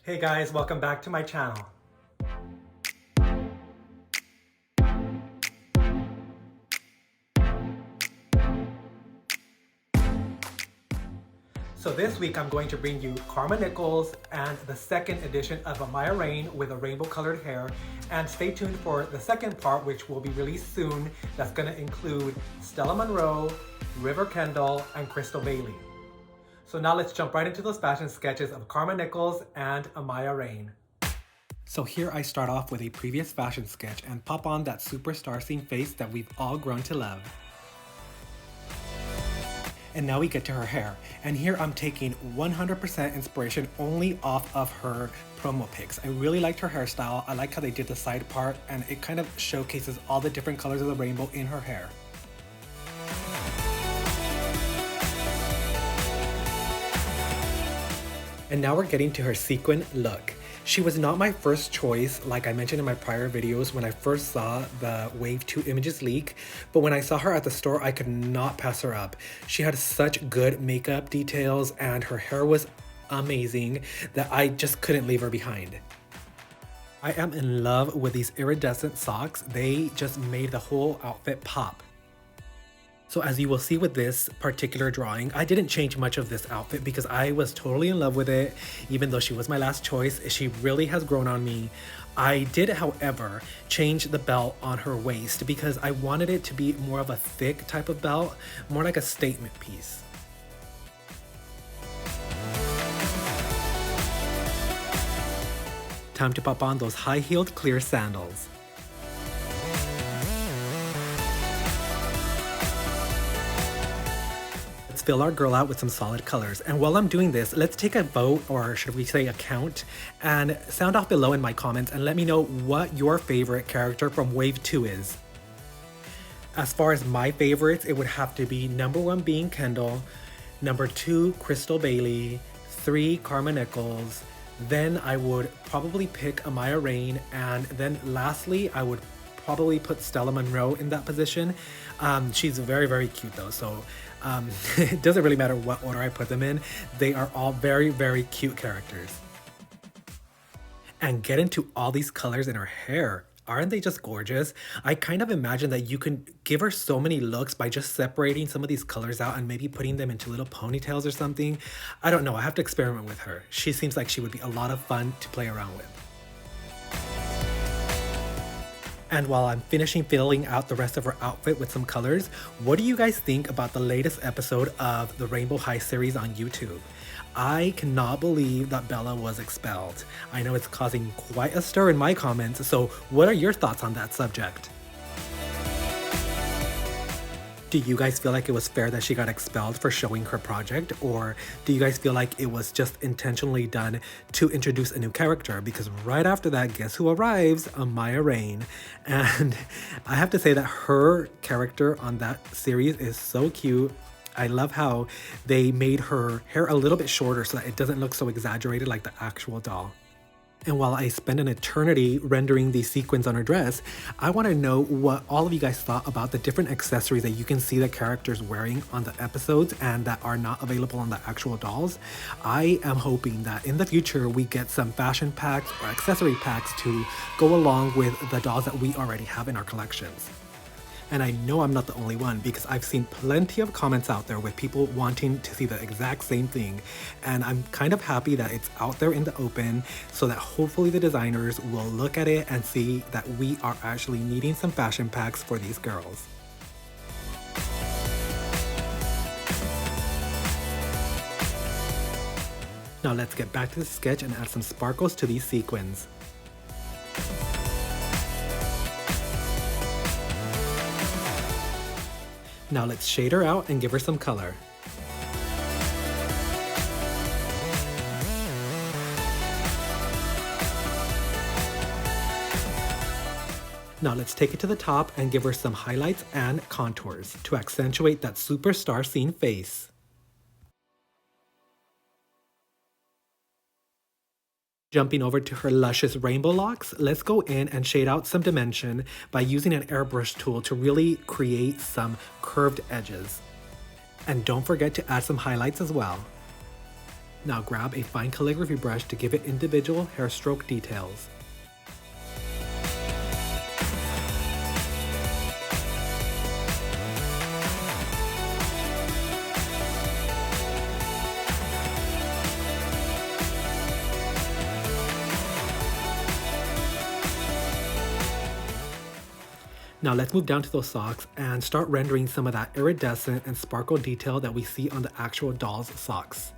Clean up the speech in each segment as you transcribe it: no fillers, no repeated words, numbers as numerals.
Hey guys, welcome back to my channel. So this week I'm going to bring you Karma Nichols and the second edition of Amaya Raine with a rainbow colored hair. And stay tuned for the second part, which will be released soon. That's going to include Stella Monroe, River Kendall, and Crystal Bailey. So now let's jump right into those fashion sketches of Karma Nichols and Amaya Raine. So here I start off with a previous fashion sketch and pop on that superstar scene face that we've all grown to love. And now we get to her hair. And here I'm taking 100% inspiration only off of her promo pics. I really liked her hairstyle. I like how they did the side part, and it kind of showcases all the different colors of the rainbow in her hair. And now we're getting to her sequin look. She was not my first choice, like I mentioned in my prior videos when I first saw the Wave 2 images leak, but when I saw her at the store, I could not pass her up. She had such good makeup details and her hair was amazing that I just couldn't leave her behind. I am in love with these iridescent socks. They just made the whole outfit pop. So as you will see with this particular drawing, I didn't change much of this outfit because I was totally in love with it. Even though she was my last choice, she really has grown on me. I did, however, change the belt on her waist because I wanted it to be more of a thick type of belt, more like a statement piece. Time to pop on those high-heeled clear sandals. Fill our girl out with some solid colors. And while I'm doing this, let's take a vote, or should we say a count, and sound off below in my comments and let me know what your favorite character from Wave 2 is. As far as my favorites, it would have to be number 1 being Kendall, number 2 Crystal Bailey, 3 Karma Nichols, then I would probably pick Amaya Raine, and then lastly I would probably put Stella Monroe in that position. She's very, very cute though, so it doesn't really matter what order I put them in. They are all very, very cute characters. And get into all these colors in her hair. Aren't they just gorgeous? I kind of imagine that you can give her so many looks by just separating some of these colors out and maybe putting them into little ponytails or something. I don't know, I have to experiment with her. She seems like she would be a lot of fun to play around with. And while I'm finishing filling out the rest of her outfit with some colors, what do you guys think about the latest episode of the Rainbow High series on YouTube? I cannot believe that Bella was expelled. I know it's causing quite a stir in my comments, so what are your thoughts on that subject? Do you guys feel like it was fair that she got expelled for showing her project? Or do you guys feel like it was just intentionally done to introduce a new character? Because right after that, guess who arrives? Amaya Raine. And I have to say that her character on that series is so cute. I love how they made her hair a little bit shorter so that it doesn't look so exaggerated like the actual doll. And while I spend an eternity rendering these sequins on her dress, I want to know what all of you guys thought about the different accessories that you can see the characters wearing on the episodes and that are not available on the actual dolls. I am hoping that in the future we get some fashion packs or accessory packs to go along with the dolls that we already have in our collections. And I know I'm not the only one because I've seen plenty of comments out there with people wanting to see the exact same thing. And I'm kind of happy that it's out there in the open so that hopefully the designers will look at it and see that we are actually needing some fashion packs for these girls. Now let's get back to the sketch and add some sparkles to these sequins. Now let's shade her out and give her some color. Now let's take it to the top and give her some highlights and contours to accentuate that superstar scene face. Jumping over to her luscious rainbow locks, let's go in and shade out some dimension by using an airbrush tool to really create some curved edges. And don't forget to add some highlights as well. Now grab a fine calligraphy brush to give it individual hair stroke details. Now let's move down to those socks and start rendering some of that iridescent and sparkle detail that we see on the actual doll's socks.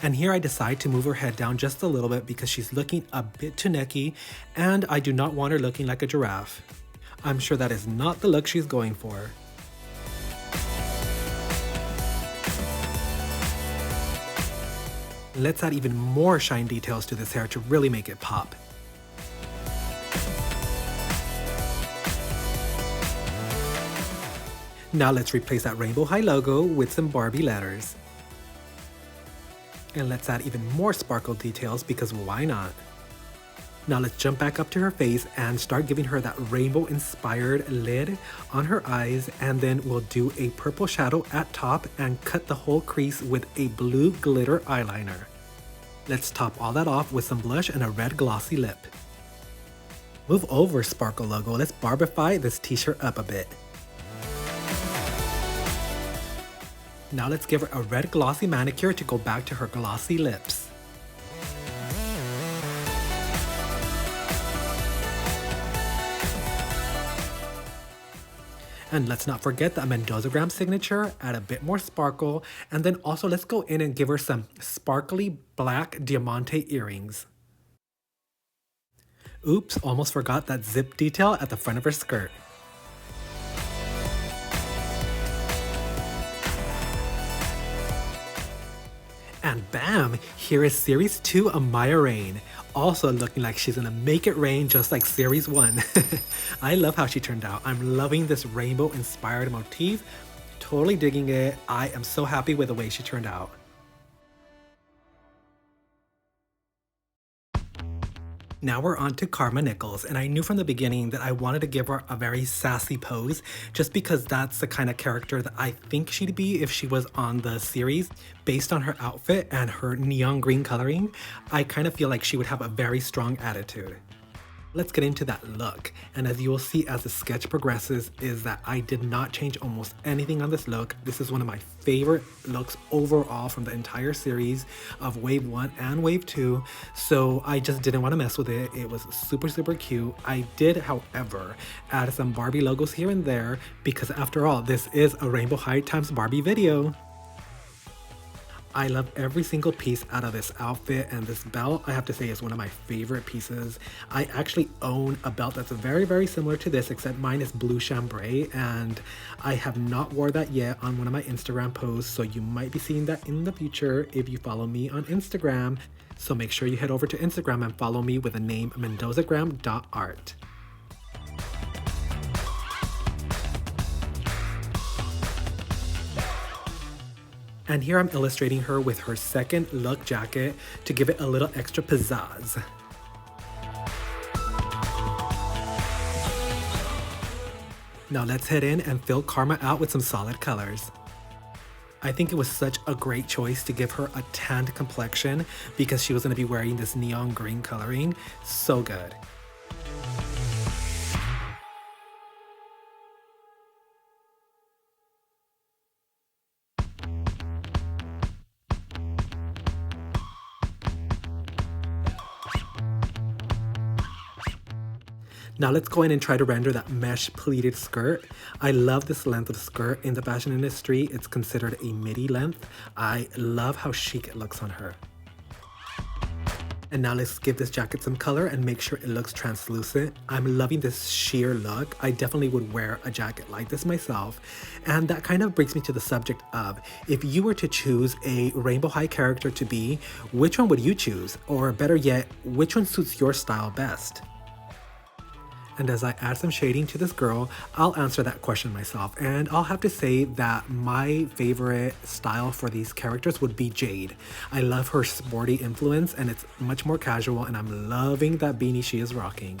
And here I decide to move her head down just a little bit because she's looking a bit too necky and I do not want her looking like a giraffe. I'm sure that is not the look she's going for. Let's add even more shine details to this hair to really make it pop. Now let's replace that rainbow high logo with some Barbie letters. And let's add even more sparkle details because why not? Now let's jump back up to her face and start giving her that rainbow inspired lid on her eyes, and then we'll do a purple shadow at top and cut the whole crease with a blue glitter eyeliner. Let's top all that off with some blush and a red glossy lip. Move over, Sparkle logo. Let's Barbify this t-shirt up a bit. Now let's give her a red glossy manicure to go back to her glossy lips. And let's not forget that Mendozagram signature, add a bit more sparkle, and then also let's go in and give her some sparkly black diamante earrings. Oops, almost forgot that zip detail at the front of her skirt. And bam, here is Series 2 Amaya Raine, also looking like she's gonna make it rain just like Series 1. I love how she turned out. I'm loving this rainbow inspired motif, totally digging it. I am so happy with the way she turned out. Now we're on to Karma Nichols, and I knew from the beginning that I wanted to give her a very sassy pose just because that's the kind of character that I think she'd be if she was on the series. Based on her outfit and her neon green coloring, I kind of feel like she would have a very strong attitude. Let's get into that look, and as you will see as the sketch progresses is that I did not change almost anything on this look. This is one of my favorite looks overall from the entire series of Wave 1 and Wave 2, so I just didn't want to mess with it. It was super cute. I did, however, add some Barbie logos here and there because after all, this is a Rainbow High times Barbie video. I love every single piece out of this outfit, and this belt I have to say is one of my favorite pieces. I actually own a belt that's very similar to this, except mine is blue chambray, and I have not worn that yet on one of my Instagram posts, so you might be seeing that in the future if you follow me on Instagram. So make sure you head over to Instagram and follow me with the name mendozagram.art. And here I'm illustrating her with her second look jacket to give it a little extra pizzazz. Now let's head in and fill Karma out with some solid colors. I think it was such a great choice to give her a tanned complexion because she was going to be wearing this neon green coloring. So good. Now let's go in and try to render that mesh pleated skirt. I love this length of skirt in the fashion industry. It's considered a midi length. I love how chic it looks on her. And now let's give this jacket some color and make sure it looks translucent. I'm loving this sheer look. I definitely would wear a jacket like this myself. And that kind of brings me to the subject of, if you were to choose a Rainbow High character to be, which one would you choose? Or better yet, which one suits your style best? And as I add some shading to this girl, I'll answer that question myself. And I'll have to say that my favorite style for these characters would be Jade. I love her sporty influence and it's much more casual, and I'm loving that beanie she is rocking.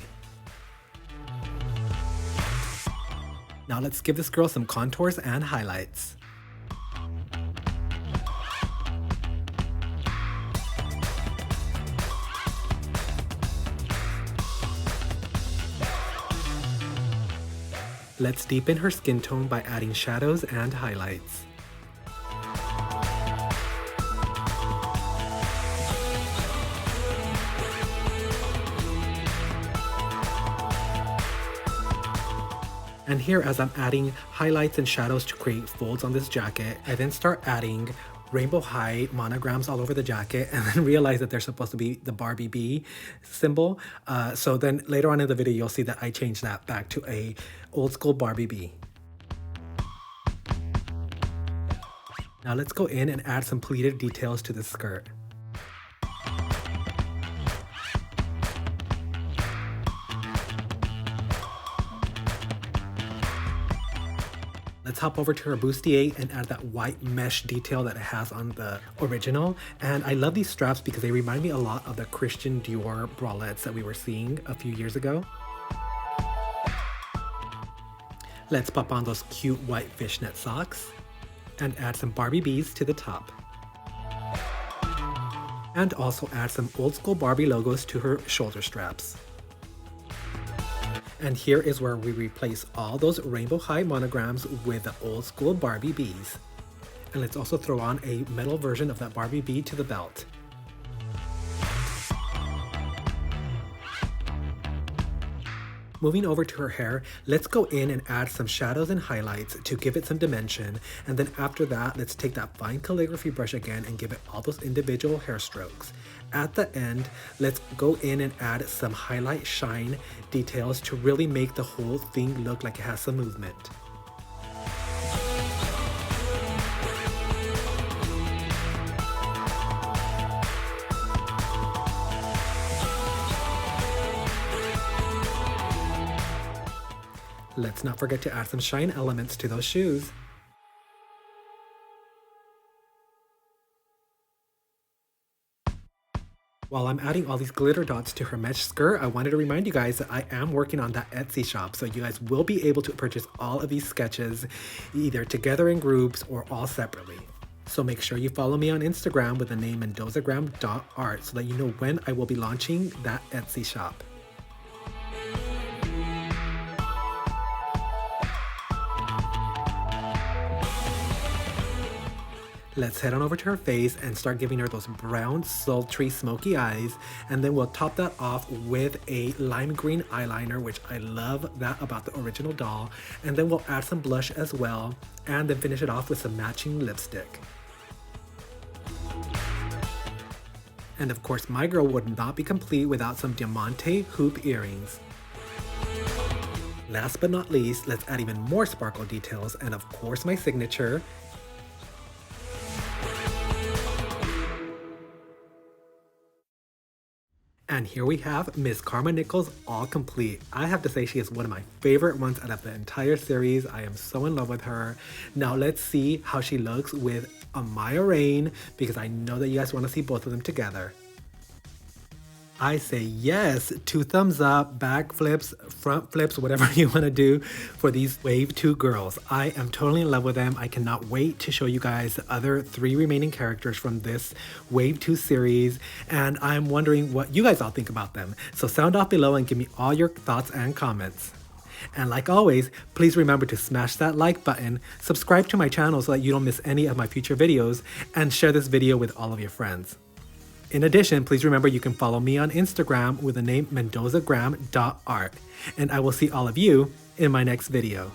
Now let's give this girl some contours and highlights. Let's deepen her skin tone by adding shadows and highlights. And here, as I'm adding highlights and shadows to create folds on this jacket, I then start adding rainbow high monograms all over the jacket and then realize that they're supposed to be the Barbie bee symbol. So then later on in the video, you'll see that I changed that back to a old school Barbie bee. Now let's go in and add some pleated details to the skirt. Let's hop over to her bustier and add that white mesh detail that it has on the original. And I love these straps because they remind me a lot of the Christian Dior bralettes that we were seeing a few years ago. Let's pop on those cute white fishnet socks and add some Barbie bees to the top. And also add some old school Barbie logos to her shoulder straps. And here is where we replace all those rainbow high monograms with the old school Barbie bees. And let's also throw on a metal version of that Barbie bee to the belt. Moving over to her hair, let's go in and add some shadows and highlights to give it some dimension. And then after that, let's take that fine calligraphy brush again and give it all those individual hair strokes. At the end, let's go in and add some highlight shine details to really make the whole thing look like it has some movement. Let's not forget to add some shine elements to those shoes. While I'm adding all these glitter dots to her mesh skirt, I wanted to remind you guys that I am working on that Etsy shop, so you guys will be able to purchase all of these sketches either together in groups or all separately. So make sure you follow me on Instagram with the name Mendozagram.art so that you know when I will be launching that Etsy shop. Let's head on over to her face and start giving her those brown, sultry, smoky eyes. And then we'll top that off with a lime green eyeliner, which I love that about the original doll. And then we'll add some blush as well. And then finish it off with some matching lipstick. And of course, my girl would not be complete without some diamante hoop earrings. Last but not least, let's add even more sparkle details and of course my signature. And here we have Miss Karma Nichols all complete. I have to say she is one of my favorite ones out of the entire series. I am so in love with her. Now let's see how she looks with Amaya Raine because I know that you guys want to see both of them together. I say yes, 2 thumbs up, back flips, front flips, whatever you want to do for these Wave 2 girls. I am totally in love with them. I cannot wait to show you guys the other 3 remaining characters from this Wave 2 series. And I'm wondering what you guys all think about them. So sound off below and give me all your thoughts and comments. And like always, please remember to smash that like button, subscribe to my channel so that you don't miss any of my future videos, and share this video with all of your friends. In addition, please remember you can follow me on Instagram with the name Mendozagram.art, and I will see all of you in my next video.